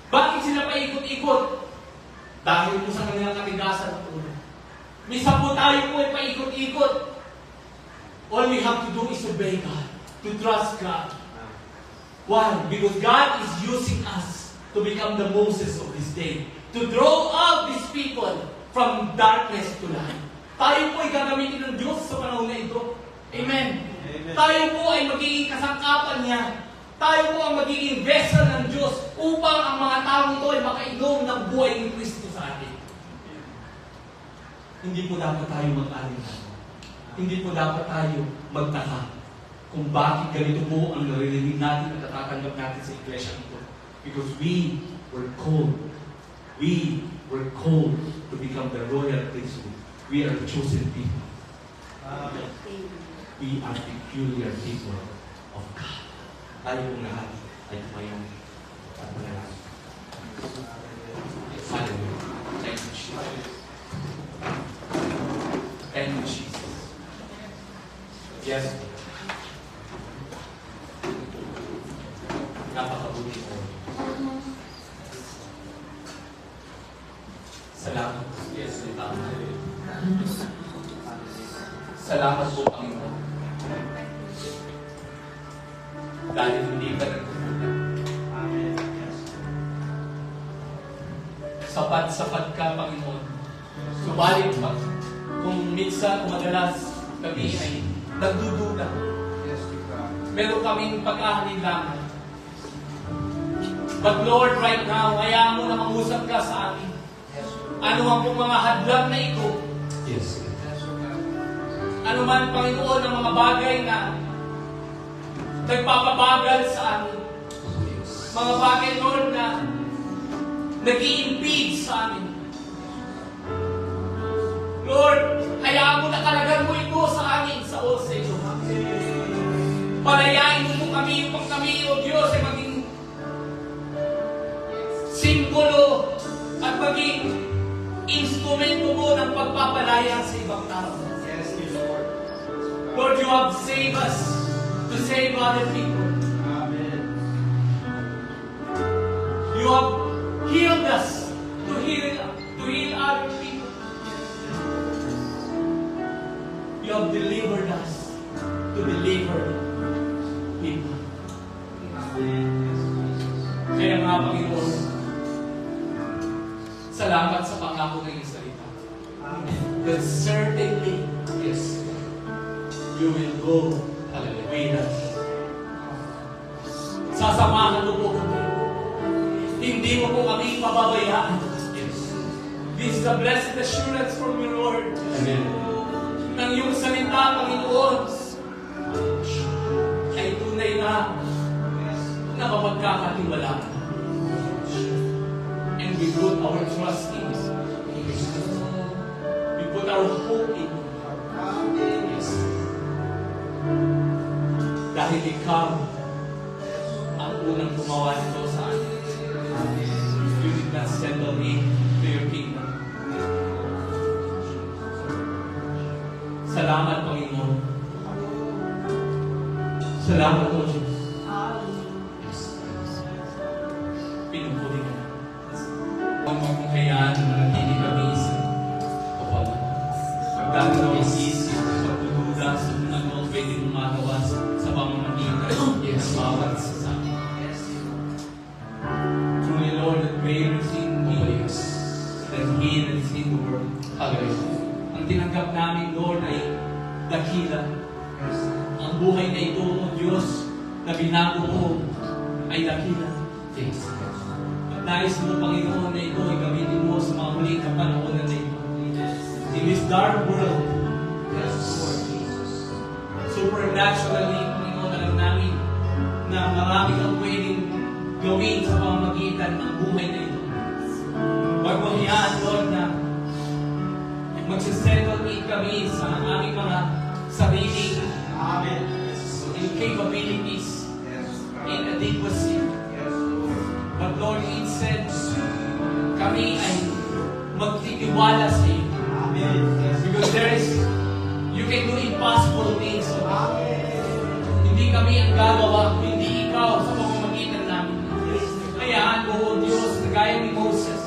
Bakit sila paikot-ikot? Dahil po sa kanilang katigasan ng ulo. Misa po tayo po ay paikot-ikot. All we have to do is obey God, to trust God. Why? Because God is using us to become the Moses of this day, to draw out these people from darkness to light. Tayo po ay gagamitin ng Diyos sa panahon na ito. Amen. Amen. Tayo po ay magiging kasangkapan niya. Tayo po ang magiging vessel ng Diyos upang ang mga taong ito ay makainom ng buhay ni Kristo sa atin. Hindi po dapat tayo mag-alala. Hindi po dapat tayo magtaka kung bakit ganito po ang naririnig natin at natatanggap natin sa iglesia ito. Because we were called to become the royal priesthood. We are chosen people. Amen. We are peculiar people of God. Tayo pong lahat ay tumayo at manalangin. Hallelujah. Thank you, Jesus. Thank you, Jesus. Yes. Napakabuti po. Salamat. Yes, tama. Salamat po, Panginoon. Dahil hindi ka nagpupunta. Amen. Yes. Sapat-sapat ka, Panginoon. Subalit pa, kung minsan o madalas kami ay nagdududa. Meron kaming pag-aalilangan. But Lord, right now, hayaan mo na mangusap ka sa amin. Ano ang pong mga hadlang na ito? Yes. Ano man, Panginoon, ang mga bagay na nagpapabagal sa amin. Mga bagay, Lord, na nag-i-impede sa amin. Lord, hayaan mo na kalagan mo ito sa amin sa oras na ito. Palayain mo kami upang kami, O Diyos, ay maging simbolo at maging instrumento mo ng pagpapalaya sa ibang tao. Yes, Lord. Lord, you have saved us to save other people. Amen. You have healed us to heal other people. You have delivered us to deliver people. Kaya nga, Panginoon, salamat sa pangako ng iyong salita. Amen. That certainly, yes, you will go with us. Sasamahan mo po kami. Hindi mo po kami pababayaan. This is a blessed assurance from your Lord. Amen. Nang iyong salita, Panginoon, ay tunay na mapagkakatiwalaan. And we put our trust in you. We put our hope in you. Yes. Dahil ikaw ang unang gumawa nito sa atin. You did not settle me to your kingdom. Salamat, Panginoon. Salamat, O Diyos. Pinupuli ka. Huwag magkakayaan na manatili kami sa kapalan. Magdano ng isip, pagdududa sa kung ano ang pwede mong magawa sa pamamagitan ng bawat sasama. Truly, Lord, that greater is in me than he that is in the world. Hallelujah. Ang tinanggap namin, Lord, ay dakila. Ang buhay na ito, O Diyos, na binago mo ay dakila. Thanks. At nais mo, Panginoon, na ito ay gamitin mo sa mga huling kapanahonan na ito. In this dark world, supernaturally, Panginoon, alam namin na marami kang pwedeng gawin sa pamamagitan ng buhay na ito. Huwag mo hiyaan, Lord, na magsisettle in kami sa aming mga sariling Amen. incapabilities, Yes. inadequacy. Yes, Lord. But Lord, it said, kami ay magtitiwala sa iyo. Amen. Amen. Yes. Because you can do impossible things. Hindi kami ang gagawa, hindi ikaw sa pamamagitan namin. Kaya, O Diyos, na gaya ni Moses,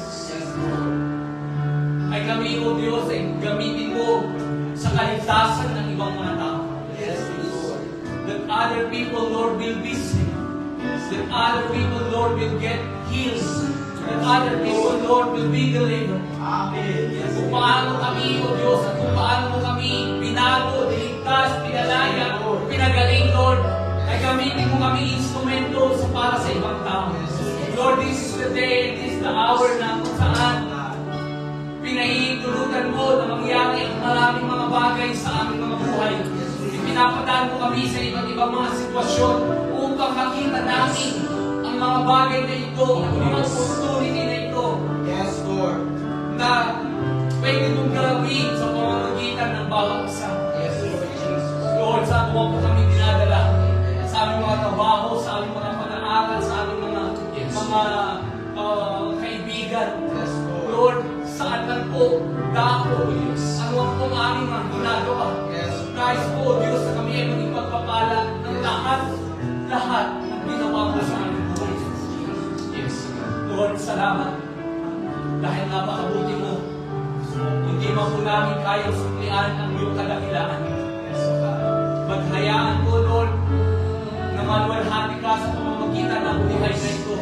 ay kami, O Diyos, ay gamitin mo sa kaligtasan ng ibang mga tao. Yes, Lord. That other people, Lord, will be saved. That other people, Lord, will get healed. That other people, Lord, will be delivered. Amen. Yes. Kung paano kami, O Diyos, at kung paano mo kami binago, niligtas, pinalaya, pinagaling, Lord, ay gamitin mo kami instrumento sa para sa ibang tao. Lord, this is the day, this is the hour na kung saan pinahihintulutan mo na mangyari ang maraming mga bagay sa aming mga buhay. Pinapadaan mo kami sa iba't ibang mga sitwasyon upang makita namin ang mga bagay na ito, ang mga opportunity na ito, Yes, Lord. na pwede mong gawin sa pamamagitan ng bawat isa. Yes, Lord Jesus. Lord, saan mo po kami dinadala? Sa aming mga trabaho, sa aming mga pag-aaral, sa aming mga kaibigan. Yes, Lord. Lord, saan man po dako, ano ang pong aming mga ginagawa? Yes. Nais po, Diyos, na kami ay maging pagpapala ng lahat ng ginawa mo sa aming buhay. Yes. Lord, salamat. Dahil napakabuti mo. Hindi mo po namin kayang suklian ang iyong kadakilaan. Yes, God. Maghayaan mo, Lord, na maluwalhati ka sa pamamagitan ng buhay na ito.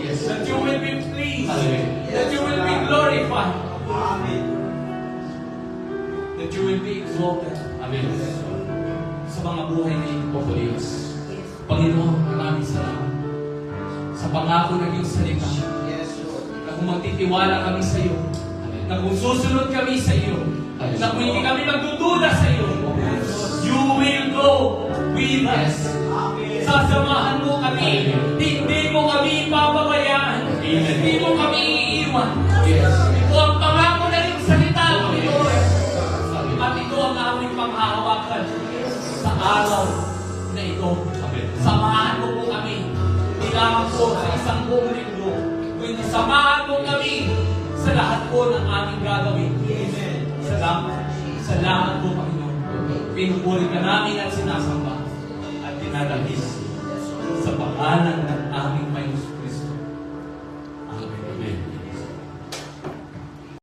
Yes. That you will be pleased. Hallelujah. That you will be glorified. Amen. That you will be exalted Amen. sa mga buhay na ito. O Diyos. Panginoon, maraming salamat sa pangako ng iyong salita. Yes, Lord. Na kung magtitiwala kami sa iyo, na kung susunod kami sa iyo, na kung hindi kami magdududa sa iyo, you will go with us. Amen. Sasamahan mo kami. Hindi mo kami papabayaan. Hindi mo kami iiwan. Yes. Ito ang pangako na iyong salita, Oh, Panginoon. yes. At ito ang aming panghahawakan sa araw na ito. Amen. Samahan mo po kami. Hindi lamang po sa isang buong linggo, kundi samahan mo kami sa lahat po ng aming gagawin. Amen. Salamat. Salamat po, Panginoon. Pinupuri ka namin at sinasamba at dinadalhis sa pangalan ng aming